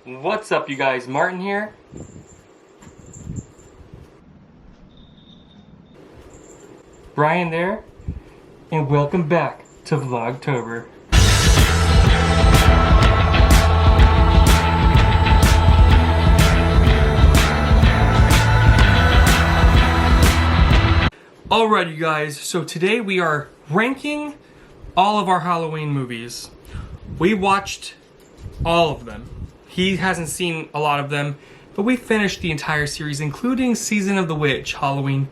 What's up, you guys? Martin here. Brian there. And welcome back to Vlogtober. Alright, you guys, so today we are ranking all of our Halloween movies. We watched all of them. He hasn't seen a lot of them, but we finished the entire series, including Season of the Witch, Halloween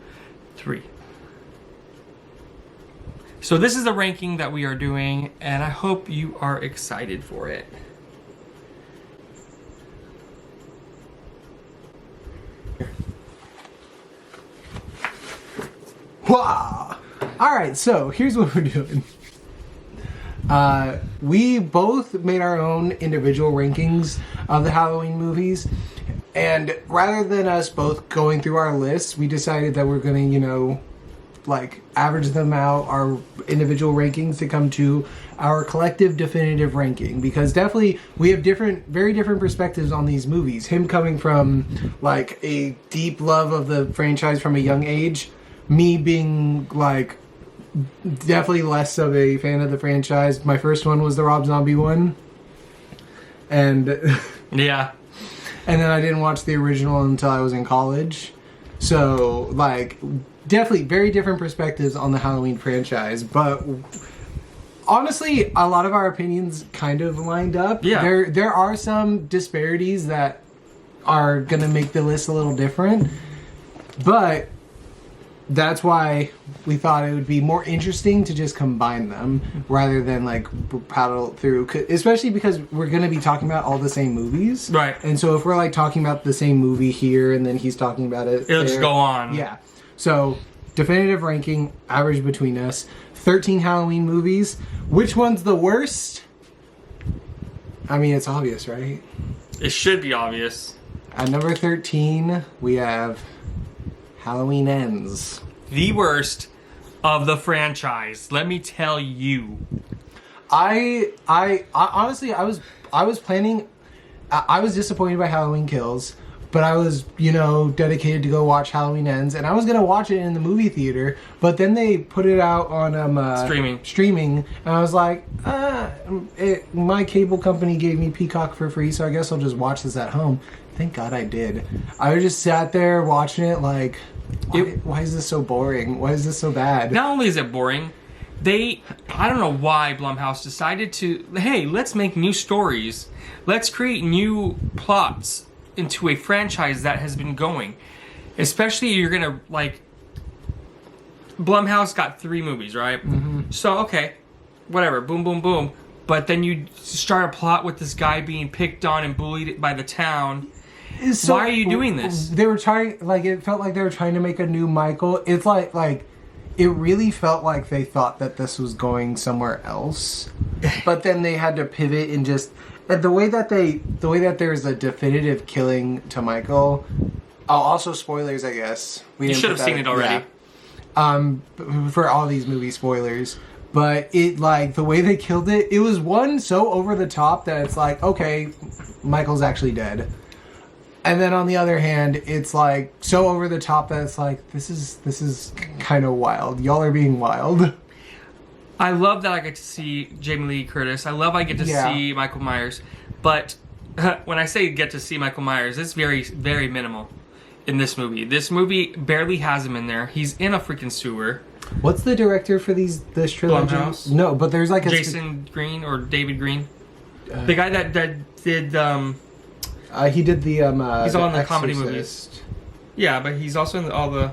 3. So this is the ranking that we are doing, and I hope you are excited for it. Wow. Alright, so here's what we're doing. We both made our own individual rankings of the Halloween movies, and rather than us both going through our lists, we decided that we're gonna, average them out, our individual rankings, to come to our collective definitive ranking, because definitely we have very different perspectives on these movies. Him coming from a deep love of the franchise from a young age, me being definitely less of a fan of the franchise. My first one was the Rob Zombie one, and Yeah. and then I didn't watch the original until I was in college. So definitely very different perspectives on the Halloween franchise, but honestly a lot of our opinions kind of lined up. Yeah. There are some disparities that are gonna make the list a little different, but that's why we thought it would be more interesting to just combine them rather than paddle through, especially because we're going to be talking about all the same movies. Right. And so if we're talking about the same movie here and then he's talking about it, It'll just go on. Yeah. So definitive ranking, average between us, 13 Halloween movies. Which one's the worst? I mean, it's obvious, right? It should be obvious. At number 13, we have Halloween Ends. The worst of the franchise. Let me tell you. I honestly, I was planning. I was disappointed by Halloween Kills, but I was dedicated to go watch Halloween Ends, and I was gonna watch it in the movie theater. But then they put it out on streaming, and I was like, my cable company gave me Peacock for free, so I guess I'll just watch this at home. Thank God I did. I just sat there watching it why is this so boring? Why is this so bad? Not only is it boring, I don't know why Blumhouse decided to, hey, let's make new stories. Let's create new plots into a franchise that has been going. Especially you're gonna, Blumhouse got 3 movies, right? Mm-hmm. So, okay, whatever, boom, boom, boom. But then you start a plot with this guy being picked on and bullied by the town. So, why are you doing this? They were trying, it felt like they were trying to make a new Michael. It's it really felt like they thought that this was going somewhere else. But then they had to pivot and just, the way that there's a definitive killing to Michael. Oh, also spoilers, I guess. You should have seen it already. Yeah. For all these movie spoilers. But it, the way they killed it, it was so over the top that it's okay, Michael's actually dead. And then on the other hand, it's so over the top that it's this is kind of wild. Y'all are being wild. I love that I get to see Jamie Lee Curtis. I love I get to see Michael Myers. But when I say get to see Michael Myers, it's very, very minimal in this movie. This movie barely has him in there. He's in a freaking sewer. What's the director for this trilogy? Blumhouse? No, but there's Jason Green or David Green. The guy that did... he did the he's the all in the Exorcist. comedy movies. Yeah, but he's also in all the...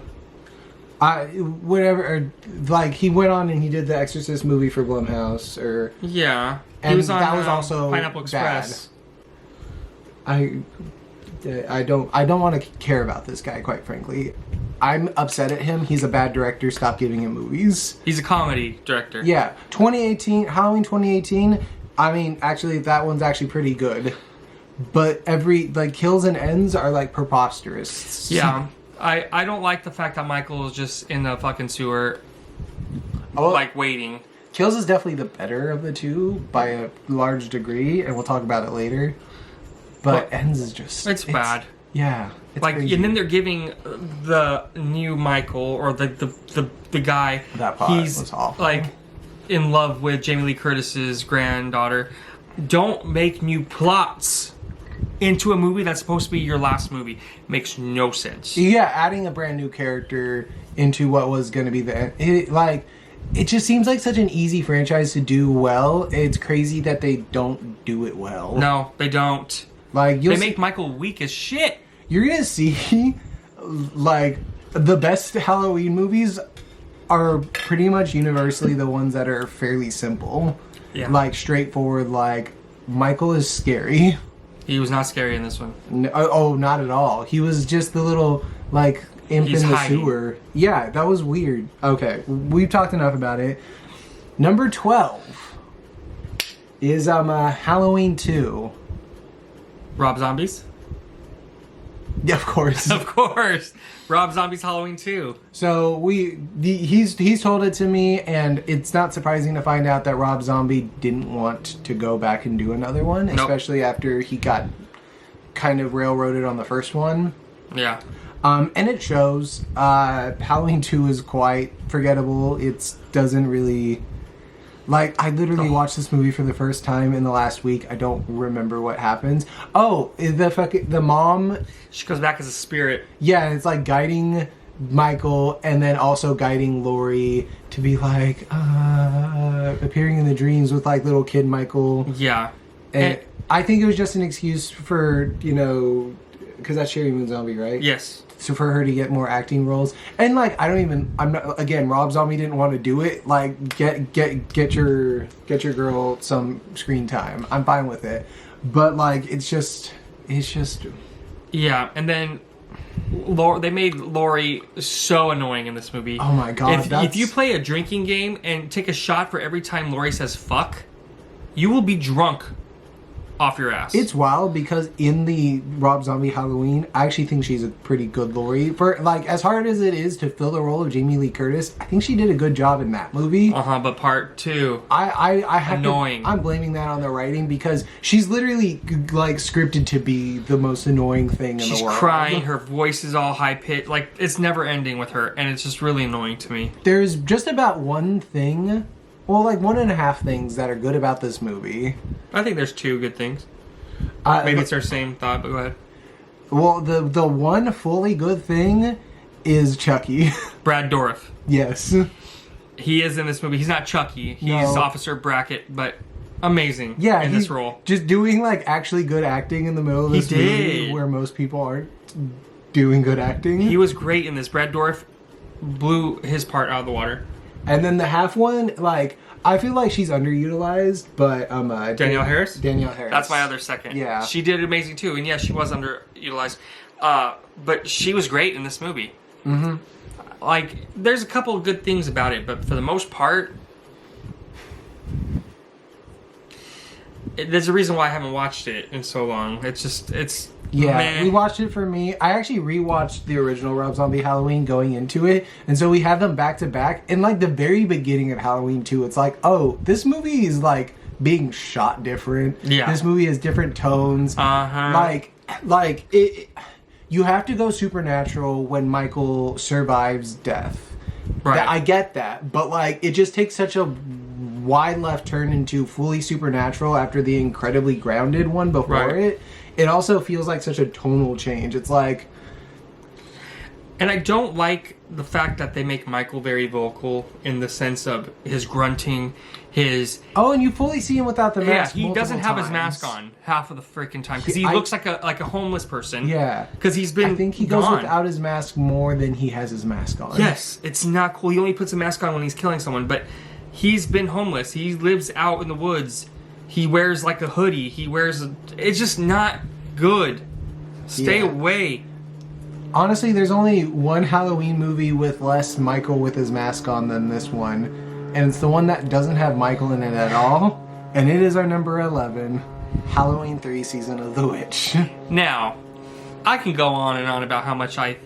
he went on and he did the Exorcist movie for Blumhouse, or... Yeah. And he was on, that was also Pineapple Express. Bad. I don't want to care about this guy, quite frankly. I'm upset at him. He's a bad director. Stop giving him movies. He's a comedy director. Yeah. Halloween 2018, I mean, actually, that one's actually pretty good. But every, Kills and Ends are, preposterous. Yeah. I don't like the fact that Michael is just in the fucking sewer, waiting. Kills is definitely the better of the two by a large degree, and we'll talk about it later. but Well, ends is just it's bad. Yeah, it's Like, crazy. and then they're giving the new Michael or the guy. That part he's was awful. like in love with Jamie Lee Curtis's granddaughter. Don't make new plots into a movie that's supposed to be your last movie. Makes no sense. Yeah, adding a brand new character into what was going to be the it just seems like such an easy franchise to do well. It's crazy that they don't do it well. No, they don't. Like They make Michael weak as shit. you're gonna see like the best Halloween movies are pretty much universally the ones that are fairly simple. Yeah. Like straightforward. Like Michael is scary. He was not scary in this one. Oh, not at all. He was just the little like imp He's in the hiding. sewer. Yeah, that was weird. Okay, we've talked enough about it. Number 12 is Halloween 2. Rob Zombies? Yeah, of course. Of course. Rob Zombie's Halloween 2. So he's told it to me, and it's not surprising to find out that Rob Zombie didn't want to go back and do another one, Nope. especially after he got kind of railroaded on the first one. Yeah. And it shows. Halloween 2 is quite forgettable. It doesn't really... Like, I literally watched this movie for the first time in the last week. I don't remember what happens. Oh, the mom... She goes back as a spirit. Yeah, it's like guiding Michael and then also guiding Laurie to be like, appearing in the dreams with like little kid Michael. Yeah. And I think it was just an excuse for, because that's Sherry Moon Zombie, right? Yes. So for her to get more acting roles. And like, again, Rob Zombie didn't want to do it. Like, get your girl some screen time. I'm fine with it. But like, it's just... Yeah, and then they made Laurie so annoying in this movie. Oh my God, If you play a drinking game and take a shot for every time Laurie says fuck, you will be drunk off your ass. It's wild because in the Rob Zombie Halloween, I actually think she's a pretty good Laurie. For like, as hard as it is to fill the role of Jamie Lee Curtis, I think she did a good job in that movie. but part 2. I have Annoying. I'm blaming that on the writing because she's literally like scripted to be the most annoying thing in She's the world. crying, her voice is all high pitched, like it's never ending with her, and it's just really annoying to me. There's just about one thing, well, like 1.5 things that are good about this movie. I think there's 2 good things. Maybe it's our same thought, but go ahead. Well, the one fully good thing is Chucky. Brad Dourif. Yes. He is in this movie. He's not Chucky. He's No. Officer Brackett, but amazing Yeah, in this role. Just doing like actually good acting in the middle of He this movie did. where most people aren't doing good acting. He was great in this. Brad Dourif blew his part out of the water. And then the half one, like, I feel like she's underutilized, but Danielle Harris? Danielle Harris. That's my other second. Yeah. She did amazing too, and yeah, she was underutilized. But she was great in this movie. Mm-hmm. Like, there's a couple of good things about it, but for the most part, there's a reason why I haven't watched it in so long. It's Yeah, meh. we watched it for me. I actually rewatched the original Rob Zombie Halloween going into it, and so we have them back to back. And like the very beginning of Halloween 2, it's like, oh, this movie is like being shot different. Yeah. This movie has different tones. Like it. You have to go supernatural when Michael survives death. Right. I get that, but like it just takes such a wide left turn into fully supernatural after the incredibly grounded one before Right. it. It also feels like such a tonal change. It's like, And I don't like the fact that they make Michael very vocal in the sense of his grunting, his... oh, and you fully see him without the Yeah, mask. he doesn't multiple have his mask times. on half of the freaking time because he I- looks like a homeless person. Yeah, Because he's been I think he goes gone. without his mask more than he has his mask on. Yes, it's not cool. He only puts a mask on when he's killing someone, but he's been homeless. He lives out in the woods. He wears like a hoodie. It's just not good. Stay Yeah. away. Honestly, there's only one Halloween movie with less Michael with his mask on than this one, and it's the one that doesn't have Michael in it at all, and it is our number 11, Halloween 3: Season of the Witch. Now, I can go on and on about how much I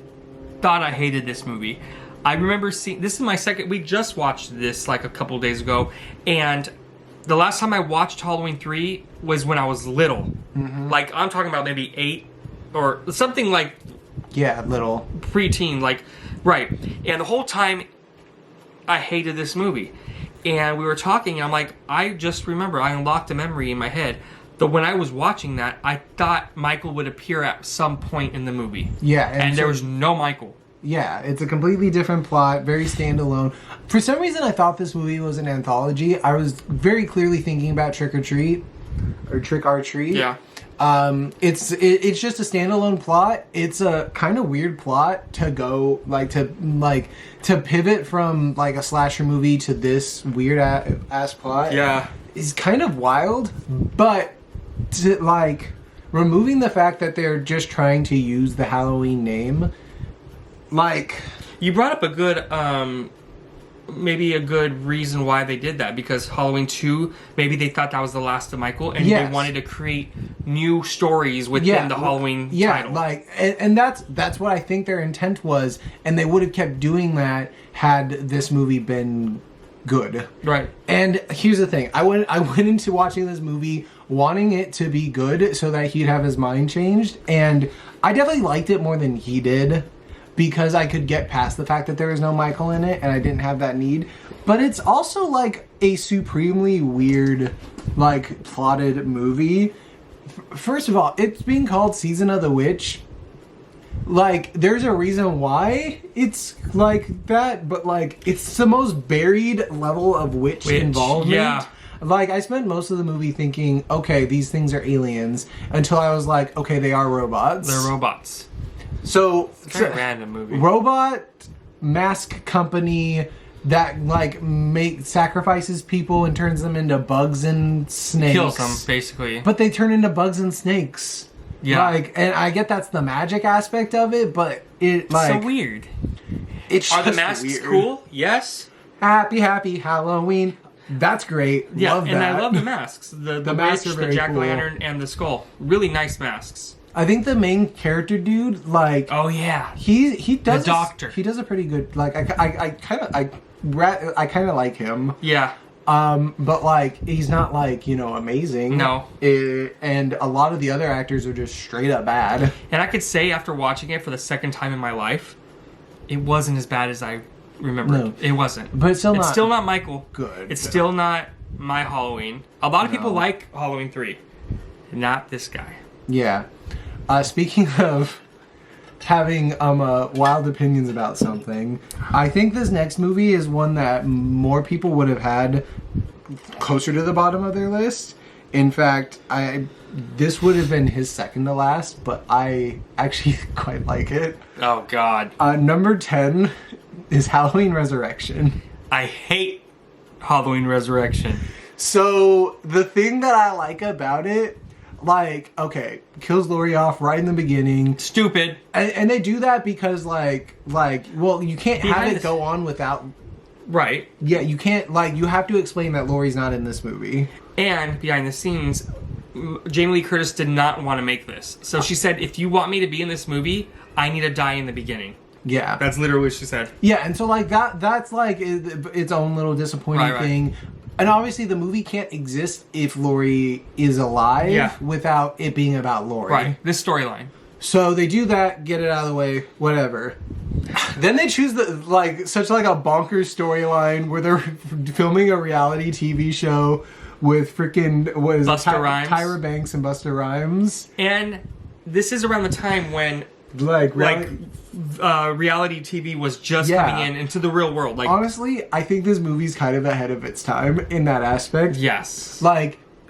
thought I hated this movie. I remember seeing... This is my second... We just watched this like a couple days ago, and the last time I watched Halloween 3 was when I was little. Like, I'm talking about maybe 8 or something like Yeah, little. preteen, like, right. And the whole time, I hated this movie. And we were talking, and I'm like, I just remember, I unlocked a memory in my head that when I was watching that, I thought Michael would appear at some point in the movie. Yeah, And there so- was no Michael. Yeah, it's a completely different plot, very standalone. For some reason, I thought this movie was an anthology. I was very clearly thinking about Trick or Treat, or Trick or Treat. Yeah. It's just a standalone plot. It's a kind of weird plot to go to pivot from like a slasher movie to this weird ass plot. Yeah. Is kind of wild, but to, like, removing the fact that they're just trying to use the Halloween name, like, You brought up a good, maybe a good reason why they did that, because Halloween 2, maybe they thought that was the last of Michael, and Yes. they wanted to create new stories within the Halloween title. like, and that's what I think their intent was, and they would have kept doing that had this movie been good. Right. And here's the thing: I went into watching this movie wanting it to be good, so that he'd have his mind changed, and I definitely liked it more than he did, because I could get past the fact that there was no Michael in it, and I didn't have that need. But it's also like a supremely weird, like, plotted movie. First of all, it's being called Season of the Witch. Like, there's a reason why it's like that, but like, it's the most buried level of witch involvement. Yeah. Like, I spent most of the movie thinking, okay, these things are aliens, until I was like, okay, they are robots. They're robots. So, Kind of random movie. robot mask company that like sacrifices people and turns them into bugs and snakes. Kills them, basically. But they turn into bugs and snakes. Yeah. Like, and I get that's the magic aspect of it, but it like so weird. It's Are the just masks weird. cool? Yes. Happy Halloween. That's great. Yeah, love and that. I love the masks. The masks witch, are the very cool. jack-o'-lantern, and the skull. Really nice masks. I think the main character dude, like, Oh, yeah. he does The doctor. He does a pretty good. Like, I kind of like him. Yeah. But like, he's not like, amazing. No. And a lot of the other actors are just straight up bad. And I could say after watching it for the second time in my life, it wasn't as bad as I remembered. No. It wasn't. But it's still It's not still not Michael. good. It's still not my Halloween. A lot of people No. like Halloween 3. Not this guy. Yeah. Speaking of having wild opinions about something, I think this next movie is one that more people would have had closer to the bottom of their list. In fact, this would have been his second to last, but I actually quite like it. Oh, God. Number 10 is Halloween Resurrection. I hate Halloween Resurrection. So, the thing that I like about it, like, okay, kills Laurie off right in the beginning. Stupid. And they do that because, well, you can't have Behind it go on without... Right. Yeah, you can't, you have to explain that Laurie's not in this movie. And behind the scenes, Jamie Lee Curtis did not want to make this. So she said, if you want me to be in this movie, I need to die in the beginning. Yeah. That's literally what she said. Yeah, and so, that's, its own little disappointing Right. thing. And obviously, the movie can't exist if Laurie is alive Yeah. without it being about Laurie. Right. This storyline. So they do that, get it out of the way, whatever. Then they choose such a bonkers storyline where they're filming a reality TV show with freaking Busta Rhymes. Tyra Banks and Busta Rhymes. And this is around the time when reality TV was just Yeah. coming into the real world. Honestly, I think this movie's kind of ahead of its time in that aspect. Yes.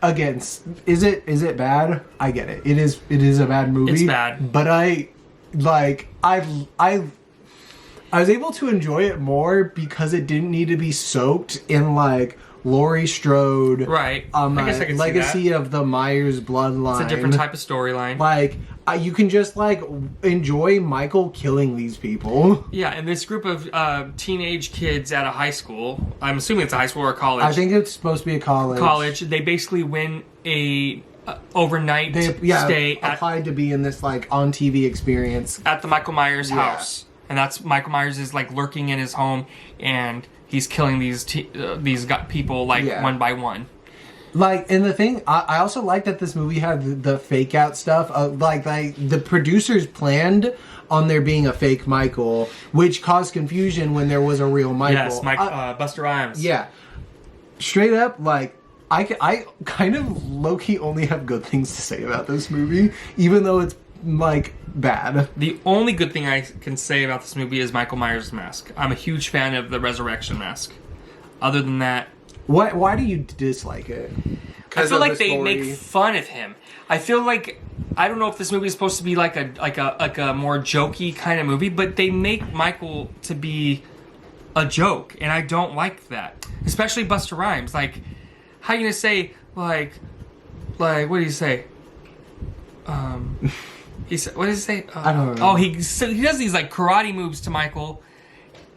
Again, is it bad? I get it. It is a bad movie. It's bad. But I was able to enjoy it more because it didn't need to be soaked in Laurie Strode. Right. I guess I can see legacy that. of the Myers bloodline. It's a different type of storyline. You can just enjoy Michael killing these people. Yeah, and this group of teenage kids at a high school, I'm assuming it's a high school or a college. I think it's supposed to be a college. They basically win a overnight stay applied to be in this on TV experience at the Michael Myers house. And that's Michael Myers is lurking in his home, and he's killing these people one by one. Like, and the thing, I also like that this movie had the fake out stuff. Like the producers planned on there being a fake Michael, which caused confusion when there was a real Michael. Yes, Buster Rhymes. Yeah. Straight up, like, I kind of low-key only have good things to say about this movie, even though it's, like, bad. The only good thing I can say about this movie is Michael Myers' mask. I'm a huge fan of the Resurrection mask. Other than that, Why do you dislike it? I feel like they make fun of him. I feel like I don't know if this movie is supposed to be like a more jokey kind of movie, but they make Michael to be a joke, and I don't like that. Especially Busta Rhymes. Like, how you gonna say like what do you say? He said, what does he say? I don't know. Oh, he does these like karate moves to Michael,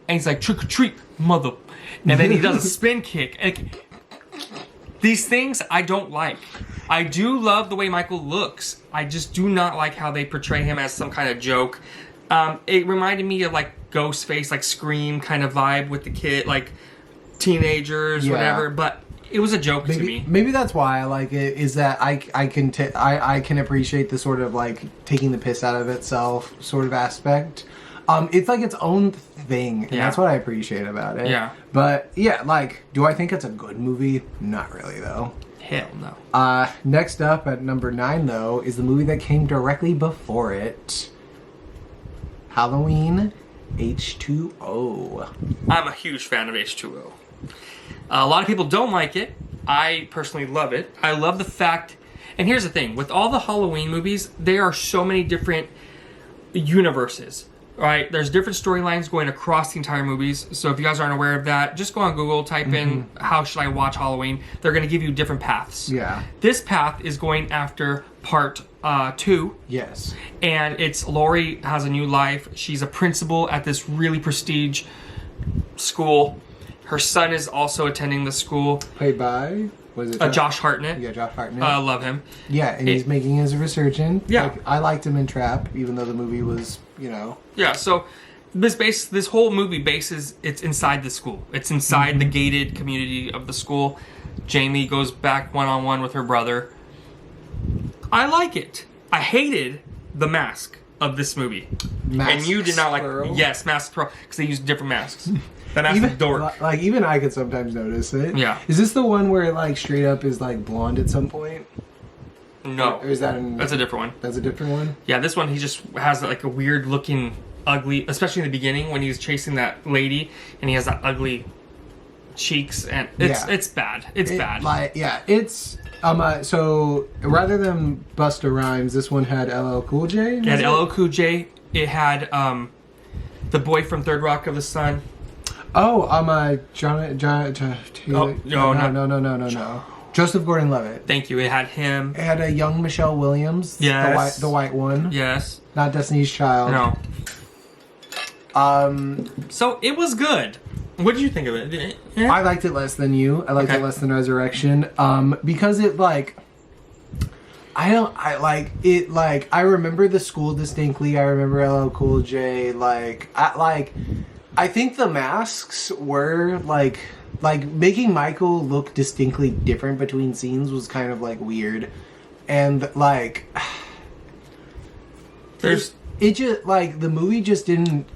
and he's like trick or treat, mother, and then he does a spin kick. And these things I don't like. I do love the way Michael looks. I just do not like how they portray him as some kind of joke. It reminded me of like Ghostface, like Scream kind of vibe with the kid, like teenagers, whatever. But it was a joke to me. Maybe that's why I like it. Is that I can appreciate the sort of like taking the piss out of itself sort of aspect. It's like its own thing, and that's what I appreciate about it. Yeah. But yeah, like, do I think it's a good movie? Not really, though. Hell no. Next up at number 9, though, is the movie that came directly before it. Halloween H2O. I'm a huge fan of H2O. A lot of people don't like it. I personally love it. I love the fact, and here's the thing, with all the Halloween movies, there are so many different universes. Right, there's different storylines going across the entire movies. So if you guys aren't aware of that, just go on Google, type in how should I watch Halloween. They're going to give you different paths. Yeah. This path is going after part 2. Yes. And it's Laurie has a new life. She's a principal at this really prestige school. Her son is also attending the school. Played by, was it Josh Hartnett. Yeah, Josh Hartnett. I love him. Yeah, and he's making his resurgence. Yeah. Like, I liked him in Trap, even though the movie was, you know. Yeah, so this whole movie it's inside the school. It's inside the gated community of the school. Jamie goes back one-on-one with her brother. I like it. I hated the mask of this movie. And you did not like it. Yes, Mask Pearl, because they used different masks. That mask is dork. Like, even I could sometimes notice it. Yeah. Is this the one where it, like, straight up is, like, blonde at some point? No. Or is that That's a different one. That's a different one? Yeah, this one he just has like a weird looking ugly, especially in the beginning when he's chasing that lady and he has that ugly cheeks and it's bad. It's bad. Like, yeah, it's so rather than Busta Rhymes, this one had LL Cool J. It had LL Cool J. It had the boy from Third Rock of the Sun. Oh, John Taylor. No. Joseph Gordon-Levitt. Thank you. It had him. It had a young Michelle Williams. Yes. The white one. Yes. Not Destiny's Child. No. Um, So it was good. What did you think of it? Yeah. I liked it less than you. I liked it less than Resurrection. Because it like, I remember the school distinctly. I remember LL Cool J. I think the masks were like making Michael look distinctly different between scenes was kind of like weird, and like it just like the movie just didn't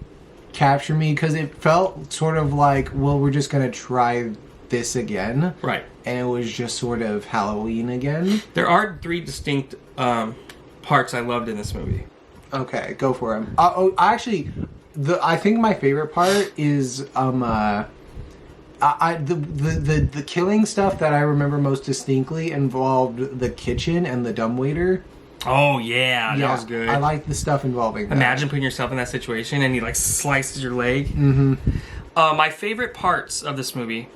capture me because it felt sort of like, well, we're just gonna try this again, Right. and it was just sort of Halloween again. There are 3 distinct parts I loved in this movie. Okay, go for him. Actually, I think my favorite part is the killing stuff that I remember most distinctly involved the kitchen and the dumbwaiter. Oh yeah, that was good. I like the stuff involving that. Imagine putting yourself in that situation and he like slices your leg. Mm-hmm. My favorite parts of this movie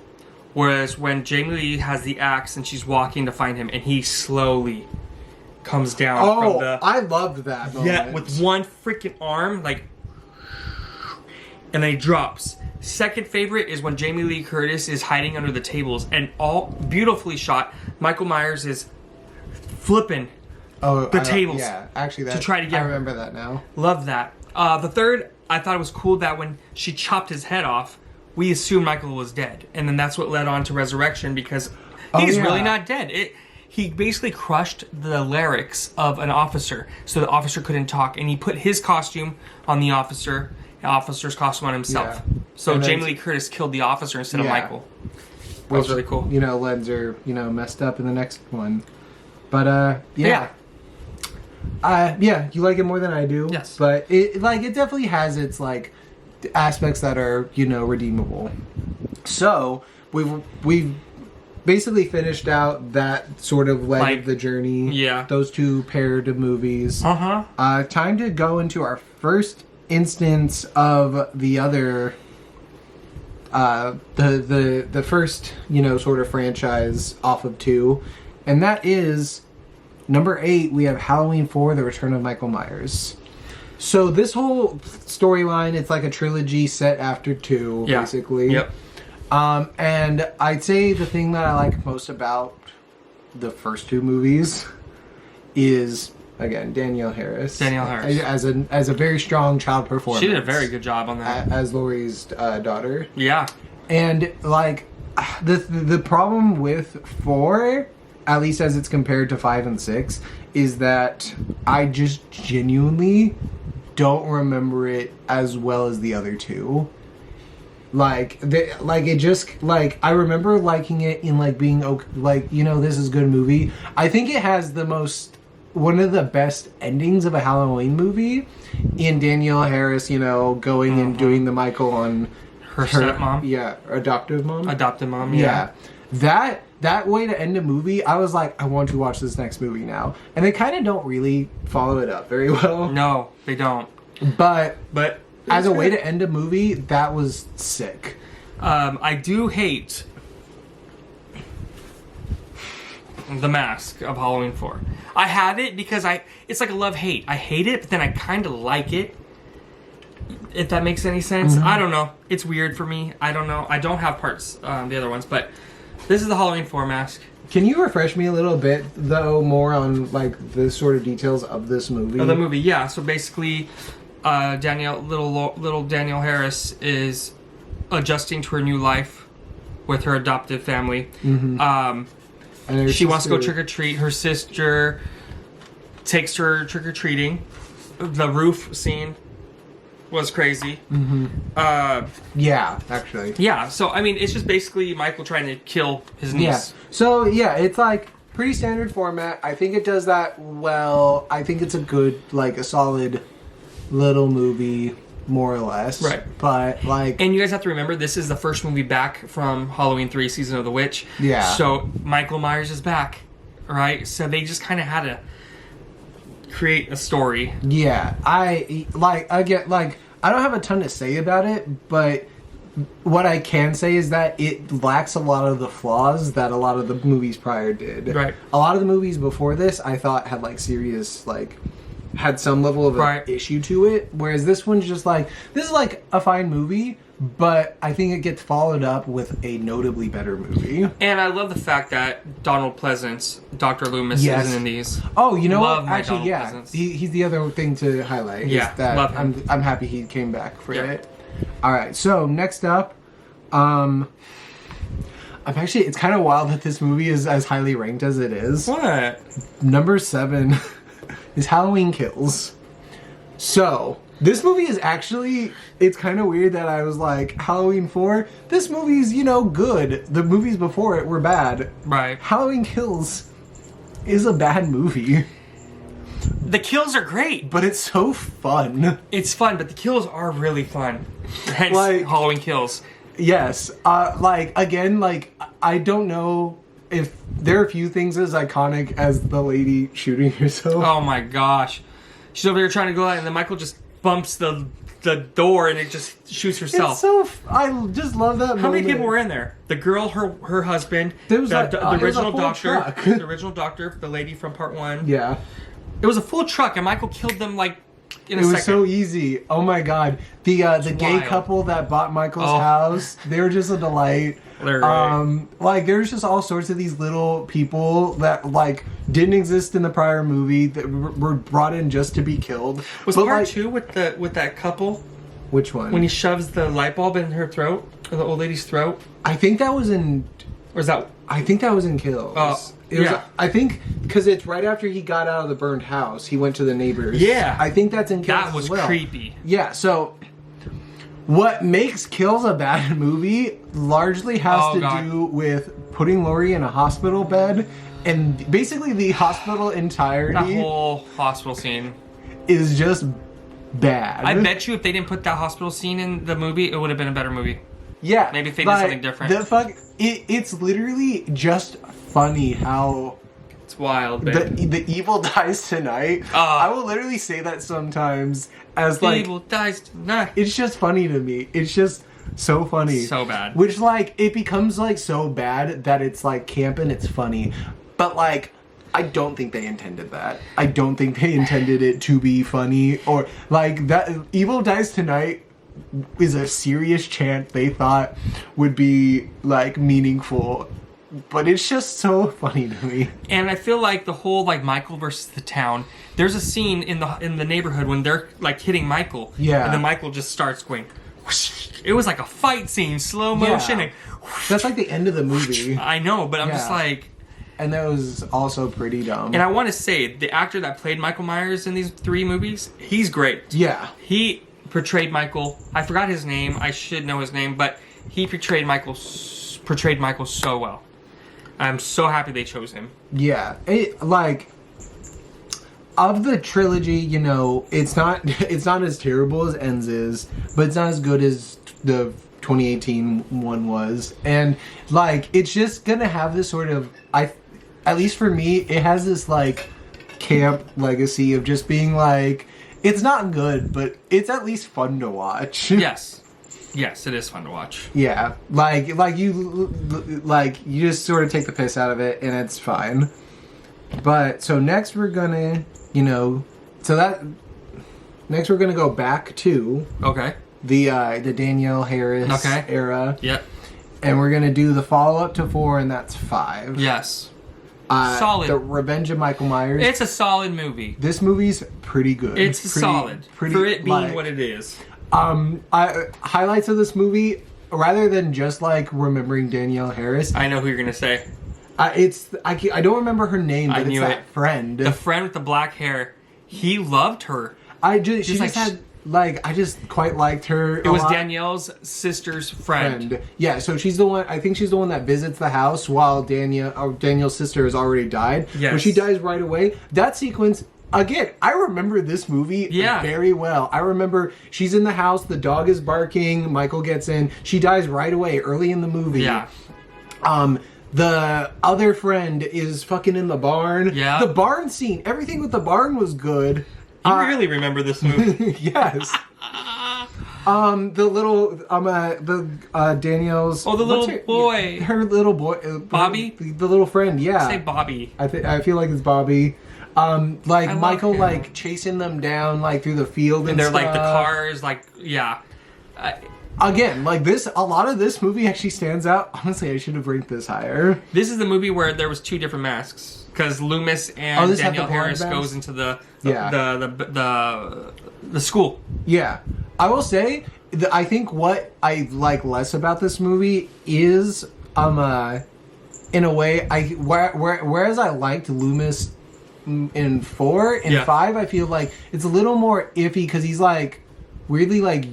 was when Jamie Lee has the axe and she's walking to find him and he slowly comes down from the... I loved that moment. Yeah, with one freaking arm, like... And then he drops. Second favorite is when Jamie Lee Curtis is hiding under the tables and all beautifully shot. Michael Myers is flipping the tables. Yeah, actually, to try to get I her. remember that now. Love that. The third, I thought it was cool that when she chopped his head off, we assumed Michael was dead. And then that's what led on to Resurrection because He's yeah. really not dead. He basically crushed the larynx of an officer, so the officer couldn't talk, and he put his costume on the officer's costume on himself. Yeah. So And then- Jamie Lee Curtis killed the officer instead of Yeah. Michael. That was really cool. You know, lens are, you know, messed up in the next one. But, yeah. Yeah, you like it more than I do. Yes. But it definitely has its, like, aspects that are, you know, redeemable. So, we've basically finished out that sort of leg Like, of the journey. yeah. Those two paired of movies. Uh-huh. Time to go into our first instance of the other the first, you know, sort of franchise off of 2, and that is number 8. We have Halloween 4: The Return of Michael Myers. So this whole storyline, it's like a trilogy set after 2, Yeah. basically. Yep. And I'd say the thing that I like most about the first 2 movies is, again, Danielle Harris. Danielle Harris. As a very strong child performance. She did a very good job on that. As Laurie's daughter. Yeah. And, like, the problem with 4, at least as it's compared to 5 and 6, is that I just genuinely don't remember it as well as the other 2. Like, it just, like, I remember liking it in, like, being, okay, like, you know, this is a good movie. I think it has one of the best endings of a Halloween movie in Danielle Harris, you know, going and doing the Michael on Her stepmom. Yeah, adoptive mom. Adopted mom, Yeah. That way to end a movie, I was like, I want to watch this next movie now. And they kind of don't really follow it up very well. No, they don't. But as a way good. to end a movie, that was sick. I do hate The Mask of Halloween 4. I have it because it's like a love-hate. I hate it, but then I kind of like it. If that makes any sense. I don't know. It's weird for me. I don't know. I don't have parts, the other ones, but this is the Halloween 4 mask. Can you refresh me a little bit, though, more on, like, the sort of details of this movie? Of the movie, yeah. So basically, little Danielle Harris is adjusting to her new life with her adoptive family. And her She wants to go sister- trick or treat. Her sister takes her trick or treating. The roof scene was crazy. Yeah, actually. Yeah, so I mean, it's just basically Michael trying to kill his niece. Yeah. So, yeah, it's, like, pretty standard format. I think it does that well. I think it's a good, like, a solid little movie, more or less. Right. But, like... And you guys have to remember, this is the first movie back from Halloween 3 Season of the Witch. Yeah. So Michael Myers is back, right? So they just kind of had to create a story. Yeah, I don't have a ton to say about it, but what I can say is that it lacks a lot of the flaws that a lot of the movies prior did. Right. A lot of the movies before this, I thought had, like, serious, like, had some level of Right. issue to it, whereas this one's just like, this is, like, a fine movie, but I think it gets followed up with a notably better movie. And I love the fact that Donald Pleasance, Dr. Loomis, Yes. isn't in these. Oh, you know Love what? my Actually, Donald yeah, Pleasance. he's the other thing to highlight. is Yeah, that love him. I'm happy he came back for Yeah. it. All right, so next up, it's kind of wild that this movie is as highly ranked as it is. What? Number 7 is Halloween Kills. So, this movie is actually, it's kind of weird that I was like, Halloween 4, this movie's, you know, good. The movies before it were bad. Right. Halloween Kills is a bad movie, The kills are great. but it's so fun. It's fun, but the kills are really fun. Hence, Like- Halloween Kills. Yes. Again, I don't know if there are a few things as iconic as the lady shooting herself. Oh my gosh. She's over here trying to go out, and then Michael just bumps the door, and it just shoots herself. It's so, I just love that How many moment. people were in there? The girl, her husband, There was the, like- the it was a original full doctor, truck. the original doctor, the lady from part 1. Yeah. It was a full truck, and Michael killed them like in a It was second. so easy. Oh my god. The gay wild. couple that bought Michael's Oh. house, they were just a delight. They're great. There's just all sorts of these little people that, like, didn't exist in the prior movie that were brought in just to be killed. Was But, part like, 2 with that couple Which one? when he shoves the light bulb in her throat, or the old lady's throat? I think that was in Or is that... I think that was in Kills. It was, yeah. I think because it's right after he got out of the burned house, he went to the neighbors. Yeah. I think that's in Kills That was as well. creepy. Yeah, so what makes Kills a bad movie largely has Oh, to God. do with putting Laurie in a hospital bed, and basically the hospital entirety That whole hospital scene. is just bad. I bet you if they didn't put that hospital scene in the movie, it would have been a better movie. Yeah, Maybe if they did something different. It's literally just funny how It's wild, babe. the evil dies tonight. I will literally say that sometimes as The like evil dies tonight. it's just funny to me. It's just so funny. So bad. Which like it becomes like so bad that it's like camp and it's funny. But like I don't think they intended that. I don't think they intended it to be funny or like that Evil Dies Tonight is a serious chant they thought would be like meaningful. But it's just so funny to me. And I feel like the whole like Michael versus the town. There's a scene in the neighborhood when they're like hitting Michael. Yeah. And then Michael just starts going. Whoosh. It was like a fight scene, slow motion. Yeah. And whoosh. That's like the end of the movie. I know, but I'm just Yeah. like. And that was also pretty dumb. And I want to say the actor that played Michael Myers in these 3 movies, he's great. Yeah. He portrayed Michael. I forgot his name. I should know his name, but he portrayed Michael so well. I'm so happy they chose him. Yeah. Like of the trilogy, you know, it's not as terrible as Ends is, but it's not as good as the 2018 one was. And like it's just gonna have this sort of at least for me, it has this like camp legacy of just being like it's not good, but it's at least fun to watch. Yes. Yes, it is fun to watch. Yeah, like you just sort of take the piss out of it, and it's fine. But so next we're gonna, next we're gonna go back to Okay. the Danielle Harris era. Yep. And we're gonna do the follow up to 4, and that's 5. Yes. Solid. The Revenge of Michael Myers. It's a solid movie. This movie's pretty good. It's solid for it being what it is. Highlights of this movie, rather than just like remembering Danielle Harris, I know who you're gonna say. I don't remember her name, but I it's knew that it. friend. The friend with the black hair. He loved her. I just quite liked her. It was Danielle's sister's friend. Yeah, so she's the one. I think she's the one that visits the house while Danielle's sister has already died. Yes. But she dies right away. That sequence. Again, I remember this movie very well. I remember she's in the house, the dog is barking, Michael gets in, she dies right away early in the movie. Yeah. The other friend is fucking in the barn. Yeah. The barn scene, everything with the barn was good. You really remember this movie? Yes. Danielle's. Oh, the little boy. Her little boy. Bobby? The little friend, yeah. Say Bobby. I feel like it's Bobby. Michael him. like chasing them down like through the field And they're stuff. like the cars, like, yeah. Again, like this, a lot of this movie actually stands out. Honestly, I should have ranked this higher. This is the movie where there was 2 different masks. Because Loomis and this had the Danielle blonde Harris mask? goes into the school. Yeah, I will say I think what I like less about this movie is in a way whereas I liked Loomis in 4 and 5, I feel like it's a little more iffy because he's like weirdly like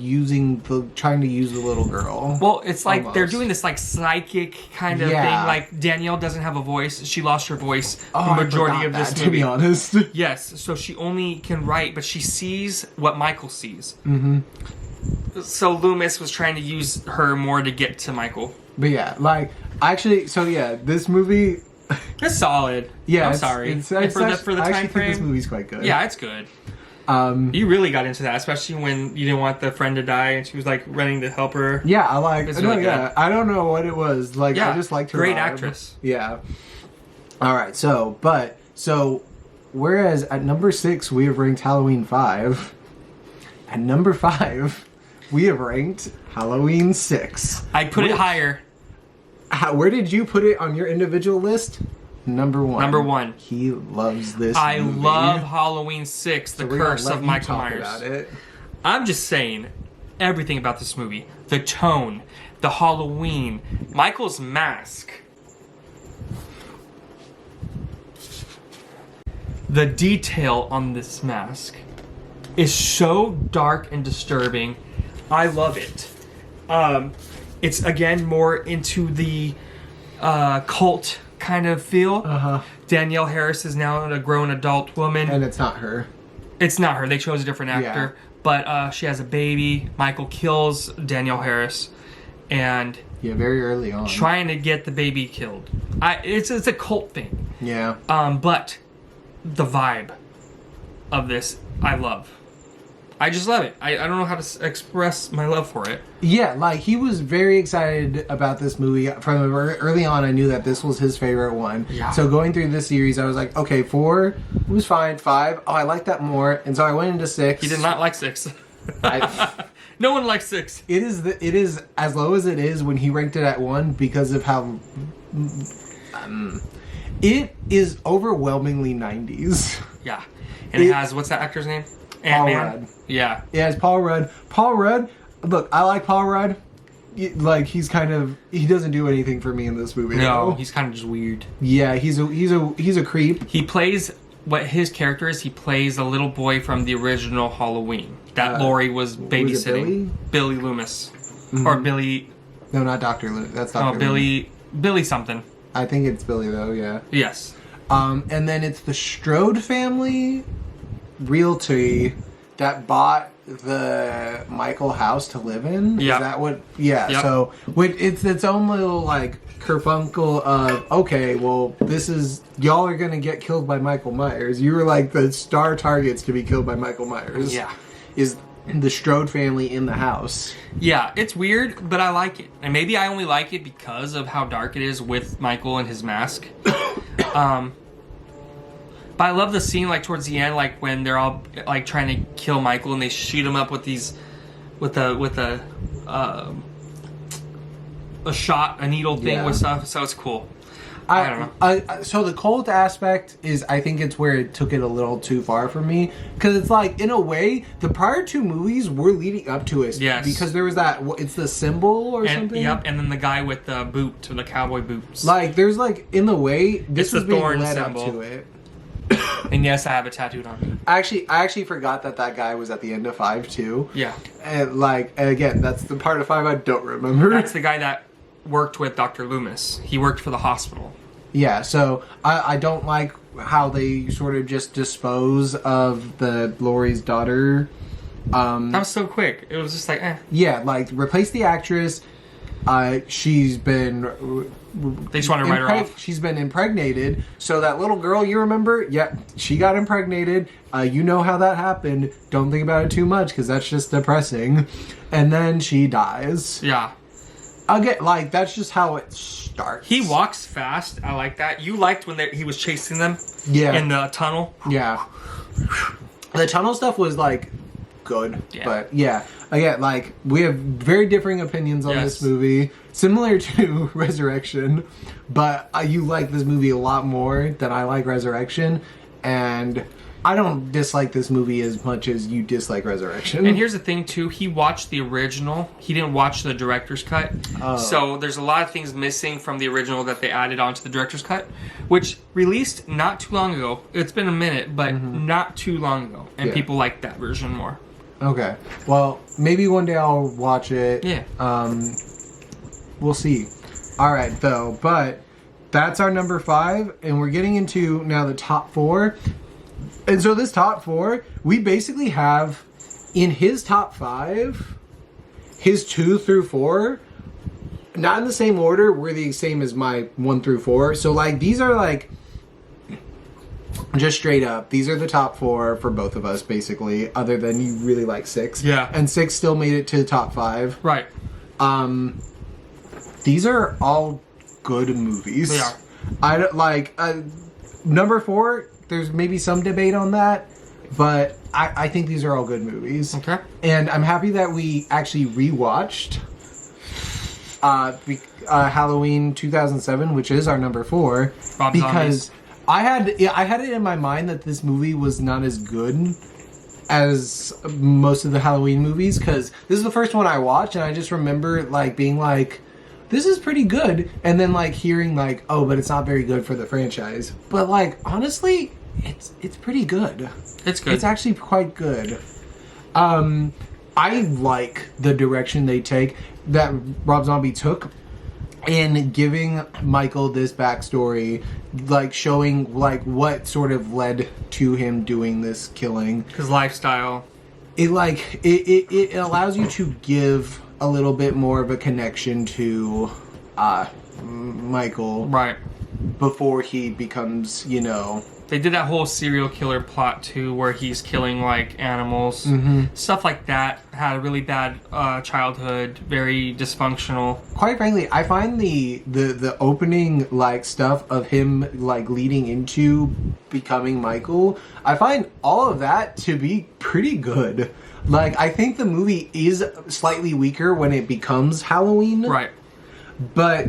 trying to use the little girl. Well, it's like almost. they're doing this like psychic kind of thing. Like Danielle doesn't have a voice; she lost her voice the majority of this movie. To be honest, yes, so she only can write, but she sees what Michael sees. Mm-hmm. So Loomis was trying to use her more to get to Michael. But yeah, like actually, so yeah, this movie. It's solid. Yeah, I'm sorry. It's And for the I time actually think this frame, movie's quite good. yeah, it's good. You really got into that, especially when you didn't want the friend to die, and she was like running to help her. Yeah, I like. It's really good. I don't know what it was. Like, I just liked her. Great vibe. actress. Yeah. All right. So, whereas at number 6 we have ranked Halloween 5, at number 5 we have ranked Halloween 6. I put it higher. Where did you put it on your individual list? Number 1. Number 1. He loves this. I movie. love Halloween 6, The So we're gonna Curse let of you Michael talk Myers. about it. I'm just saying everything about this movie. The tone, the Halloween, Michael's mask. The detail on this mask is so dark and disturbing. I love it. It's again more into the cult kind of feel. Danielle Harris is now a grown adult woman. And it's not her. It's not her. They chose a different actor. Yeah. But she has a baby. Michael kills Danielle Harris. And Yeah, very early on. trying to get the baby killed. It's a cult thing. Yeah. But the vibe of this, I love. I just love it. I don't know how to express my love for it. Yeah, like he was very excited about this movie. From early on, I knew that this was his favorite one. Yeah. So going through this series, I was like, okay, 4 was fine. 5, oh, I like that more. And so I went into 6. He did not like 6. No one likes 6. It is as low as it is when he ranked it at 1 because of how it is overwhelmingly 90s. Yeah. And it has, what's that actor's name? Paul Ant-Man? Rudd. Yeah. Yeah, it's Paul Rudd. Paul Rudd, look, I like Paul Rudd. Like he doesn't do anything for me in this movie. No, though. he's kind of just weird. Yeah, he's a creep. He plays what his character is. He plays a little boy from the original Halloween that Laurie was babysitting. Billy Loomis, or Billy. No, not Dr. Loomis. That's Dr. Billy something. I think it's Billy though. Yeah. Yes. And then it's the Strode family realty that bought the Michael house to live in. Yeah. Is that what? Yeah. Yep. So it's its own little like kerfunkle of okay, well this is y'all are gonna get killed by Michael Myers. You were like the star targets to be killed by Michael Myers. Yeah. Is the Strode family in the house? Yeah, it's weird, but I like it. And maybe I only like it because of how dark it is with Michael and his mask. But I love the scene, like, towards the end, like, when they're all, like, trying to kill Michael and they shoot him up with these, with a needle thing Yeah. with stuff, so it's cool. I don't know. So the cult aspect is, I think it's where it took it a little too far for me. Because it's like, in a way, the prior 2 movies were leading up to it. Yes. Because there was that, it's the symbol or And, something? yep, and then the guy with the boot, the cowboy boots. Like, there's like, in the way, this It's was the being thorn led symbol. up to it. And yes, I have it tattooed on me. I actually forgot that guy was at the end of 5 too. Yeah. And like, again, that's the part of 5 I don't remember. That's the guy that worked with Dr. Loomis. He worked for the hospital. Yeah, so I don't like how they sort of just dispose of the Laurie's daughter. That was so quick. It was just like, eh. Yeah, like replace the actress. She's been. They just want to write her off. She's been impregnated. So that little girl, you remember? Yeah, she got impregnated. You know how that happened. Don't think about it too much because that's just depressing. And then she dies. Yeah. Again, like that's just how it starts. He walks fast. I like that. You liked when he was chasing them Yeah. in the tunnel. Yeah. The tunnel stuff was like good. Yeah. But yeah. Again, like we have very differing opinions on this movie. Similar to Resurrection. But you like this movie a lot more than I like Resurrection. And I don't dislike this movie as much as you dislike Resurrection. And here's the thing, too. He watched the original. He didn't watch the director's cut. Oh. So there's a lot of things missing from the original that they added onto the director's cut, which released not too long ago. It's been a minute, but not too long ago. And Yeah. people like that version more. Okay. Well, maybe one day I'll watch it. Yeah. We'll see. All right, though. But that's our number 5, and we're getting into now the top 4. And so this top 4, we basically have in his top 5, his 2 through 4, not in the same order, were the same as my 1 through 4. So like these are like just straight up. These are the top 4 for both of us, basically. Other than you really like 6. Yeah. And 6 still made it to the top 5. Right. These are all good movies. They are. I don't like number 4. There's maybe some debate on that, but I think these are all good movies. Okay. And I'm happy that we actually rewatched Halloween 2007, which is our number 4, Rob because Zombies. I had it in my mind that this movie was not as good as most of the Halloween movies, because this is the first one I watched, and I just remember like being like, this is pretty good, and then like hearing like, oh, but it's not very good for the franchise. But like honestly, it's pretty good. It's good. It's actually quite good. I like the direction they take that Rob Zombie took in giving Michael this backstory, like showing like what sort of led to him doing this killing. His lifestyle. It allows you to give a little bit more of a connection to Michael, Right. before he becomes, you know. They did that whole serial killer plot too, where he's killing like animals, stuff like that. Had a really bad childhood, very dysfunctional. Quite frankly, I find the opening like stuff of him like leading into becoming Michael, I find all of that to be pretty good. Like, I think the movie is slightly weaker when it becomes Halloween. Right. But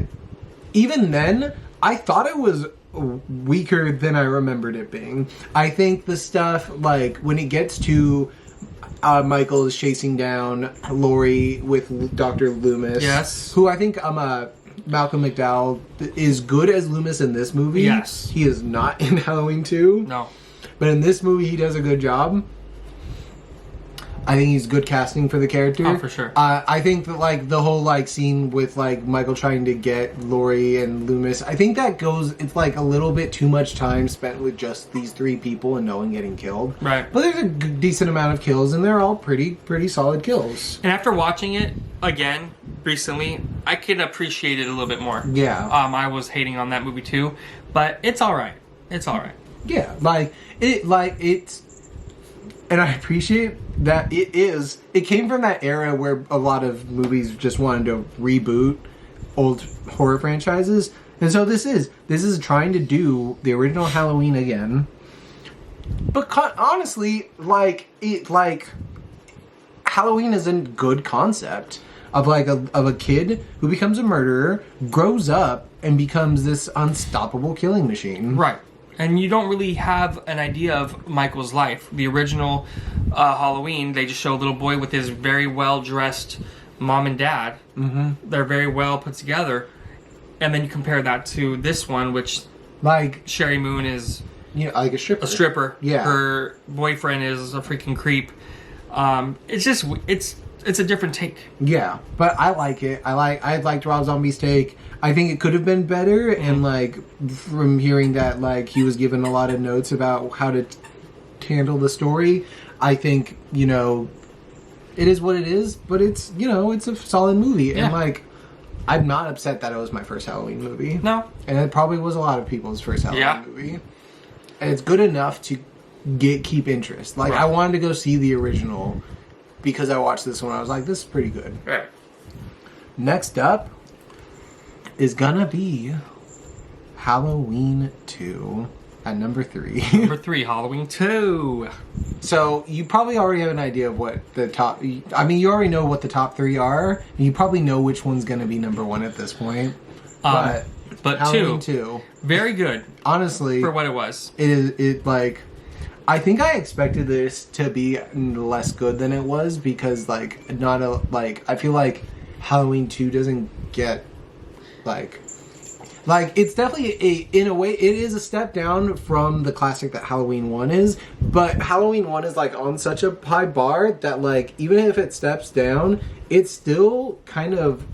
even then, I thought it was weaker than I remembered it being. I think the stuff, like, when it gets to Michael is chasing down Laurie with Dr. Loomis. Yes. Who I think Malcolm McDowell is good as Loomis in this movie. Yes. He is not in Halloween 2. No. But in this movie, he does a good job. I think he's good casting for the character. Oh, for sure. I think that like the whole like scene with like Michael trying to get Laurie and Loomis, I think that goes. It's like a little bit too much time spent with just these three people and no one getting killed. Right. But there's a decent amount of kills, and they're all pretty solid kills. And after watching it again recently, I can appreciate it a little bit more. Yeah. I was hating on that movie too, but it's all right. It's all right. Yeah. It's. And I appreciate that it came from that era where a lot of movies just wanted to reboot old horror franchises. And so this is trying to do the original Halloween again. But honestly, Halloween is a good concept of a kid who becomes a murderer, grows up, and becomes this unstoppable killing machine. Right. And you don't really have an idea of Michael's life. The original Halloween, they just show a little boy with his very well-dressed mom and dad. Mm-hmm. They're very well put together. And then you compare that to this one, which Like, Sherry Moon is you know, like a stripper. a stripper. Yeah. Her boyfriend is a freaking creep. It's just, it's a different take. Yeah, but I like it. I liked Rob Zombie's take. I think it could have been better, and like from hearing that like he was given a lot of notes about how to handle the story, I think, you know, it is what it is, but it's, you know, it's a solid movie. Yeah. And like, I'm not upset that it was my first Halloween movie. No. And it probably was a lot of people's first Halloween Yeah. movie. And it's good enough to keep interest. Like, Right. I wanted to go see the original because I watched this one. I was like, this is pretty good. Right. Next up is gonna be Halloween 2 at number 3. Number 3, Halloween 2. So you probably already have an idea of what the top... I mean, you already know what the top 3 are. And you probably know which one's gonna be number 1 at this point. But Halloween 2, very good honestly, for what it was. I think I expected this to be less good than it was because I feel like Halloween 2 doesn't get like it's definitely in a way it is a step down from the classic that Halloween 1 is, but Halloween 1 is like on such a high bar that like even if it steps down, it's still kind of,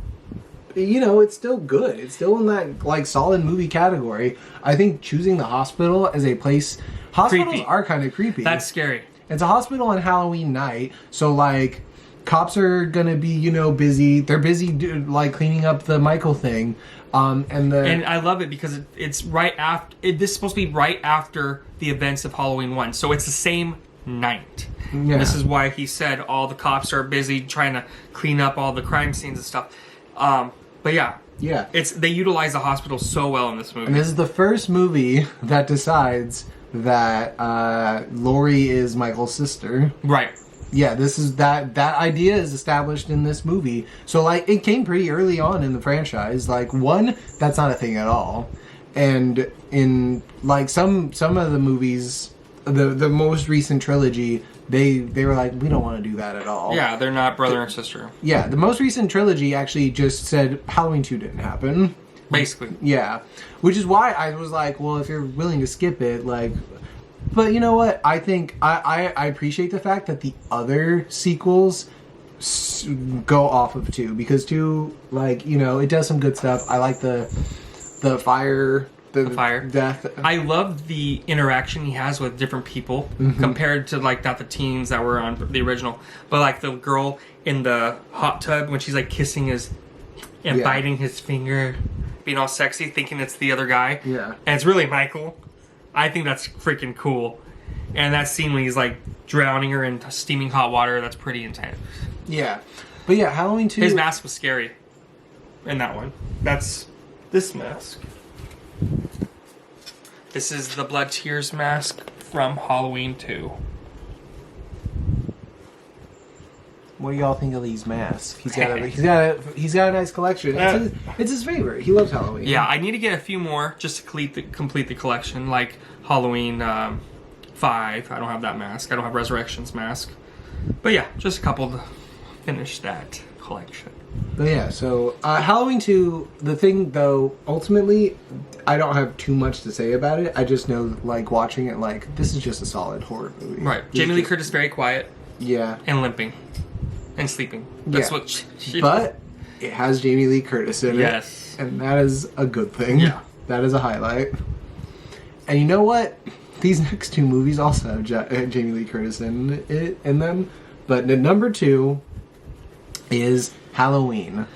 you know, it's still good. It's still in that like solid movie category. I think choosing the hospital as a place, hospitals Creepy. are kind of creepy. That's scary. It's a hospital on Halloween night, so like cops are gonna be, you know, busy. They're busy like cleaning up the Michael thing, and I love it because it's right after. This is supposed to be right after the events of Halloween 1, so it's the same night. Yeah. This is why he said all the cops are busy trying to clean up all the crime scenes and stuff. But yeah, they utilize the hospital so well in this movie. And this is the first movie that decides that Laurie is Michael's sister. Right. Yeah, this is that idea is established in this movie. So like it came pretty early on in the franchise. Like 1, that's not a thing at all. And in like some of the movies, the most recent trilogy, they were like, we don't want to do that at all. Yeah, they're not brother and sister. Yeah, the most recent trilogy actually just said Halloween 2 didn't happen. Basically. Yeah. Which is why I was like, well, if you're willing to skip it, like, But you know what? I think I appreciate the fact that the other sequels go off of 2 because 2, like, you know, it does some good stuff. I like the fire. The fire death. I love the interaction he has with different people compared to like not the teens that were on the original, but like the girl in the hot tub when she's like kissing his and Yeah. biting his finger, being all sexy, thinking it's the other guy. Yeah. And it's really Michael. I think that's freaking cool. And that scene when he's like drowning her in steaming hot water, that's pretty intense. Yeah. But yeah, Halloween 2. His mask was scary in that one. That's this mask. This is the Blood Tears mask from Halloween 2. What do y'all think of these masks? He's got a nice collection. It's his favorite. He loves Halloween. Yeah, I need to get a few more just to complete the collection, like Halloween 5. I don't have that mask. I don't have Resurrection's mask. But yeah, just a couple to finish that collection. But yeah, so Halloween 2, the thing though, ultimately, I don't have too much to say about it. I just know, like, watching it, like, this is just a solid horror movie. Right. This Jamie Lee just- Curtis very quiet Yeah. and limping and sleeping. That's Yeah. what she But it has Jamie Lee Curtis in Yes. it. And that is a good thing. Yeah. That is a highlight. And you know what? These next 2 movies also have Jamie Lee Curtis in them. But the number 2 is Halloween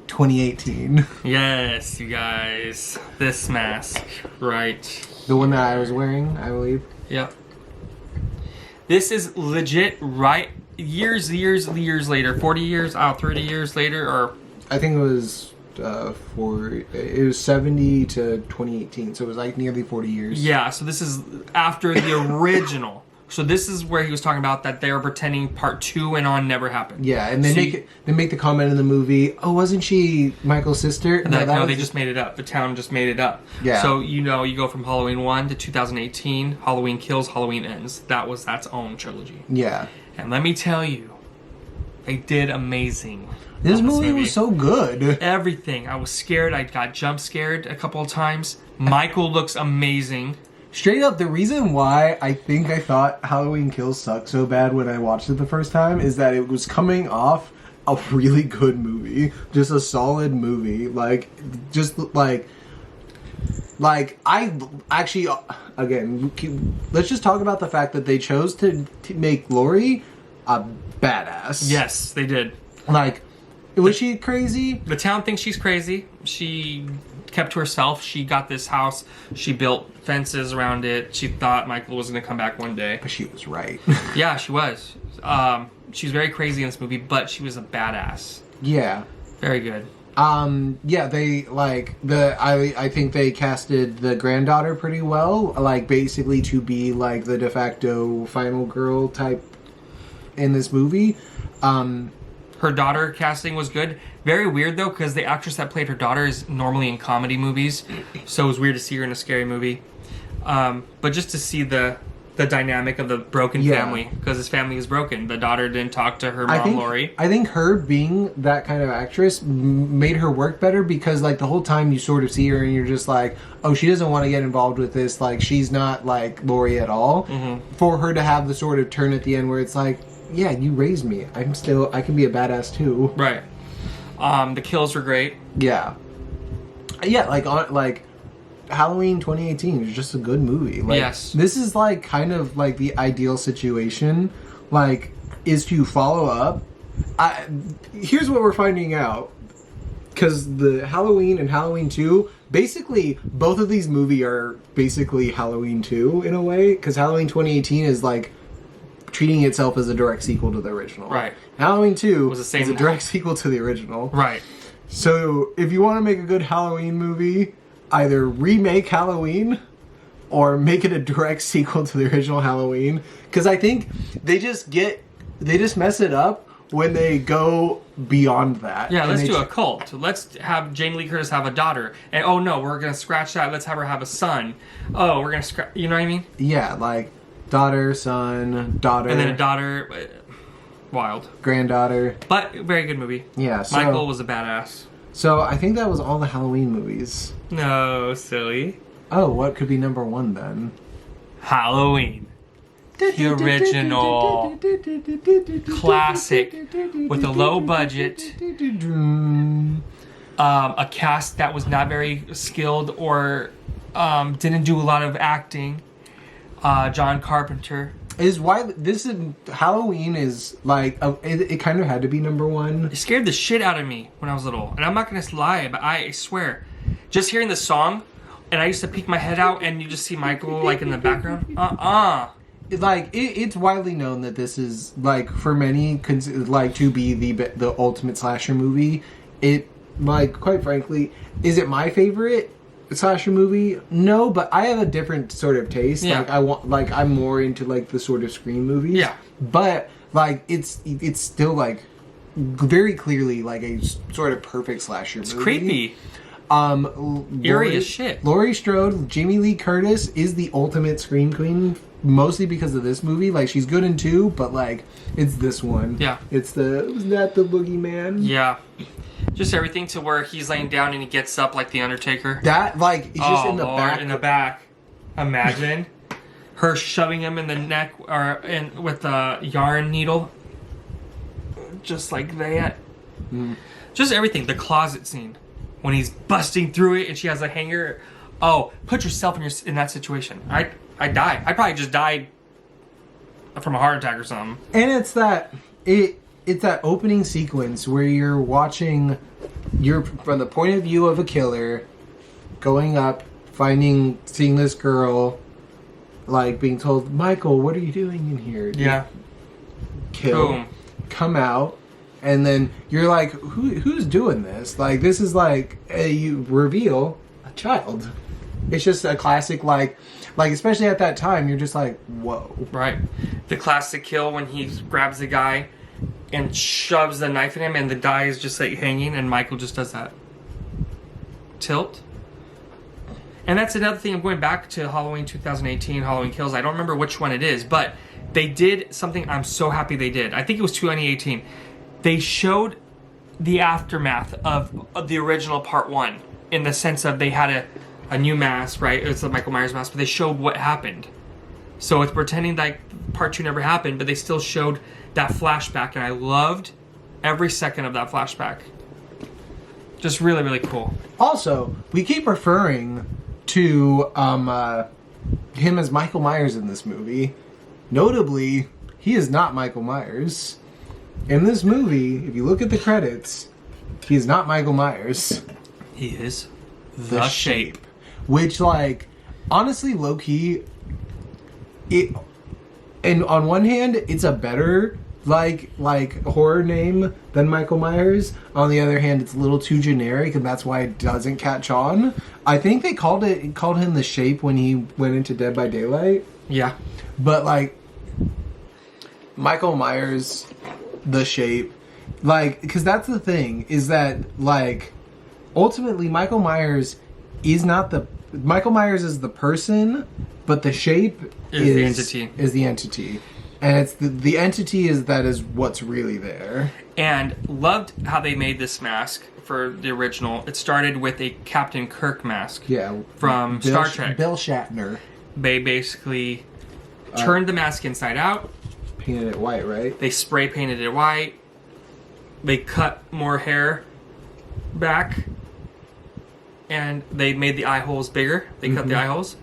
2018. Yes, you guys. This mask. Right. The one that I was wearing, I believe. Yep. This is legit right years later. 40 years, 30 years later, or I think it was it was 70 to 2018, so it was like nearly 40 years. yeah, so this is after the original. So this is where he was talking about that they were pretending part 2 and on never happened. Yeah, and they So make the comment in the movie, "Oh, wasn't she Michael's sister?" No, that they was- just made it up. The town just made it up. Yeah. So, you know, you go from Halloween 1 to 2018, Halloween Kills, Halloween Ends. That was that's own trilogy. Yeah. And let me tell you, they did amazing. This on movie was so good. Everything. I was scared. I got jump scared a couple of times. Michael looks amazing. Straight up, the reason why I think I thought Halloween Kills sucked so bad when I watched it the first time is that it was coming off a really good movie. Just a solid movie. Like, just like I actually, again, let's just talk about the fact that they chose to make Laurie a badass. Yes, they did. Like, was she crazy? The town thinks she's crazy. She kept to herself. She got this house. She built fences around it. She thought Michael was going to come back one day. But she was right. Yeah, she was. She was very crazy in this movie, but she was a badass. Yeah. Very good. Yeah, they like I think they casted the granddaughter pretty well, like basically to be like the de facto final girl type in this movie. Her daughter casting was good. Very weird though, because the actress that played her daughter is normally in comedy movies, so it was weird to see her in a scary movie. But just to see the dynamic of the broken family, because his family is broken. The daughter didn't talk to her mom, Laurie. I think her being that kind of actress made her work better because like the whole time you sort of see her and you're just like, oh, she doesn't want to get involved with this. Like she's not like Laurie at all. Mm-hmm. For her to have the sort of turn at the end where it's like, yeah, you raised me. I can be a badass too. Right. The kills were great. Yeah. Yeah, like Halloween 2018 is just a good movie. Like, yes. This is like kind of like the ideal situation, like, is to follow up. Here's what we're finding out. Because the Halloween and Halloween 2, basically, both of these movies are basically Halloween 2 in a way. Because Halloween 2018 is like treating itself as a direct sequel to the original. Right. Halloween 2 was the same is a direct sequel to the original. Right. So, if you want to make a good Halloween movie, either remake Halloween or make it a direct sequel to the original Halloween. Because I think they just mess it up when they go beyond that. Yeah, And let's they do a cult. Let's have Jamie Lee Curtis have a daughter. And oh no, we're going to scratch that. Let's have her have a son. Oh, we're going to scratch... You know what I mean? Yeah, like daughter, son, daughter. And then a daughter... Wild. Granddaughter. But, very good movie. Yeah, so... Michael was a badass. So, I think that was all the Halloween movies. No, silly. Oh, what could be number one then? Halloween. The original classic with a low budget, a cast that was not very skilled or didn't do a lot of acting. John Carpenter. Is why this is Halloween is like it kind of had to be number one. It scared the shit out of me when I was little, and I'm not gonna lie, but I swear, just hearing the song, and I used to peek my head out, and you just see Michael like in the background. It's widely known that this is like for many like to be the ultimate slasher movie. It like quite frankly, is it my favorite slasher movie? No, but I have a different sort of taste. Yeah. I'm more into like the sort of Scream movies. Yeah. But like it's still like very clearly like a sort of perfect slasher movie. It's creepy. Eerie as shit. Laurie Strode, Jamie Lee Curtis is the ultimate Scream queen, mostly because of this movie. Like she's good in 2, but like it's this one. Yeah. Isn't that the boogeyman? Yeah. Just everything to where he's laying down and he gets up like the Undertaker. That like it's just in the Lord, back. In the back. Imagine her shoving him in the neck or with a yarn needle, just like that. Just everything. The closet scene when he's busting through it and she has a hanger. Oh, put yourself in that situation. I die. I probably just died from a heart attack or something. And it's that opening sequence where you're watching, you're from the point of view of a killer, going up, seeing this girl, like being told, Michael, what are you doing in here? Yeah. Kill. Boom. Come out. And then you're like, who's doing this? Like, this is like, you reveal a child. It's just a classic, like especially at that time, you're just like, whoa. Right. The classic kill when he grabs the guy and shoves the knife in him and the guy is just like hanging and Michael just does that. Tilt. And that's another thing. I'm going back to Halloween 2018, Halloween Kills. I don't remember which one it is, but they did something I'm so happy they did. I think it was 2018. They showed the aftermath of the original part 1 in the sense of they had a new mask, right? It's the Michael Myers mask, but they showed what happened. So it's pretending like part 2 never happened, but they still showed that flashback, and I loved every second of that flashback. Just really, really cool. Also, we keep referring to him as Michael Myers in this movie. Notably, he is not Michael Myers. In this movie, if you look at the credits, he is not Michael Myers. He is the Shape. Which, like, honestly, low-key, and on one hand, it's a better like horror name than Michael Myers. On the other hand, it's a little too generic, and that's why it doesn't catch on. I think they called him the Shape when he went into Dead by Daylight. Yeah. But like Michael Myers, the Shape, like, because that's the thing, is that like ultimately Michael Myers is the person, but the Shape is the entity. And it's the entity is what's really there. And loved how they made this mask for the original. It started with a Captain Kirk mask. Yeah. From Star Trek. Bill Shatner. They basically turned the mask inside out. Painted it white, right? They spray painted it white. They cut more hair back. And they made the eye holes bigger. They cut the eye holes.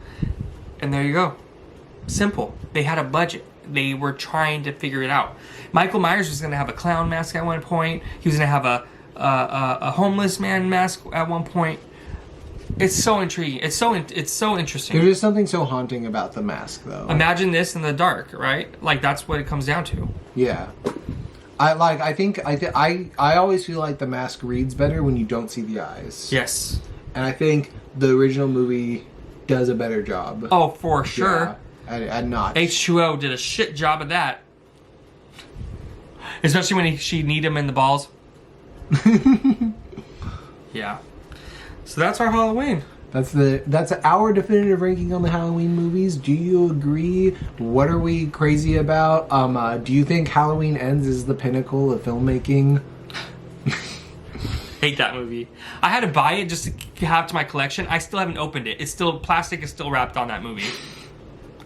And there you go. Simple. They had a budget. They were trying to figure it out. Michael Myers was going to have a clown mask at one point. He was going to have a homeless man mask at one point. It's so intriguing. It's so interesting. There's just something so haunting about the mask, though. Imagine this in the dark, right? Like, that's what it comes down to. Yeah. I always feel like the mask reads better when you don't see the eyes. Yes. And I think the original movie does a better job. Oh, for sure. Yeah. And not. H2O did a shit job of that. Especially when she kneed him in the balls. Yeah. So that's our Halloween. That's our definitive ranking on the Halloween movies. Do you agree? What are we crazy about? Do you think Halloween Ends is the pinnacle of filmmaking? hate that movie. I had to buy it just to have to my collection. I still haven't opened it. It's still, plastic is still wrapped on that movie.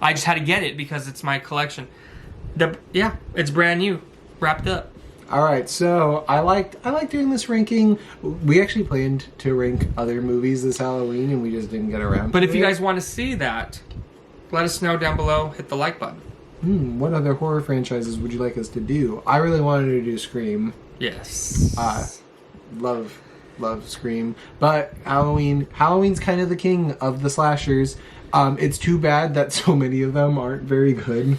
I just had to get it because it's my collection. Yeah, it's brand new, wrapped up. All right, so I like doing this ranking. We actually planned to rank other movies this Halloween, and we just didn't get around. But to if you it. guys want to see that, let us know down below. Hit the like button. What other horror franchises would you like us to do? I really wanted to do Scream. Yes. Love Scream, but Halloween's kind of the king of the slashers. It's too bad that so many of them aren't very good.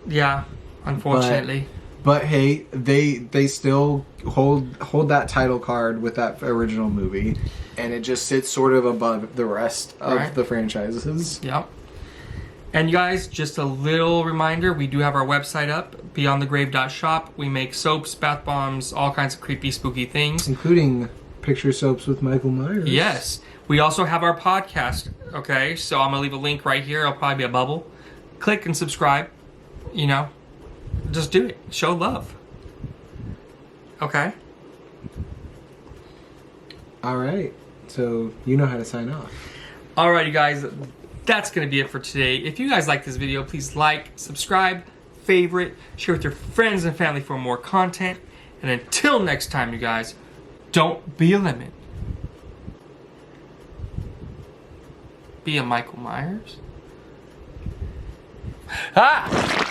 Yeah, unfortunately. But hey, they still hold that title card with that original movie, and it just sits sort of above the rest of the franchises. Yep. And you guys, just a little reminder, we do have our website up, beyondthegrave.shop. We make soaps, bath bombs, all kinds of creepy, spooky things. Including picture soaps with Michael Myers. Yes. We also have our podcast, okay? So I'm going to leave a link right here. It'll probably be a bubble. Click and subscribe. You know, just do it. Show love. Okay? All right. So you know how to sign off. All right, you guys. That's going to be it for today. If you guys like this video, please like, subscribe, favorite, share with your friends and family for more content. And until next time, you guys, don't be a limit. Be a Michael Myers. Ah!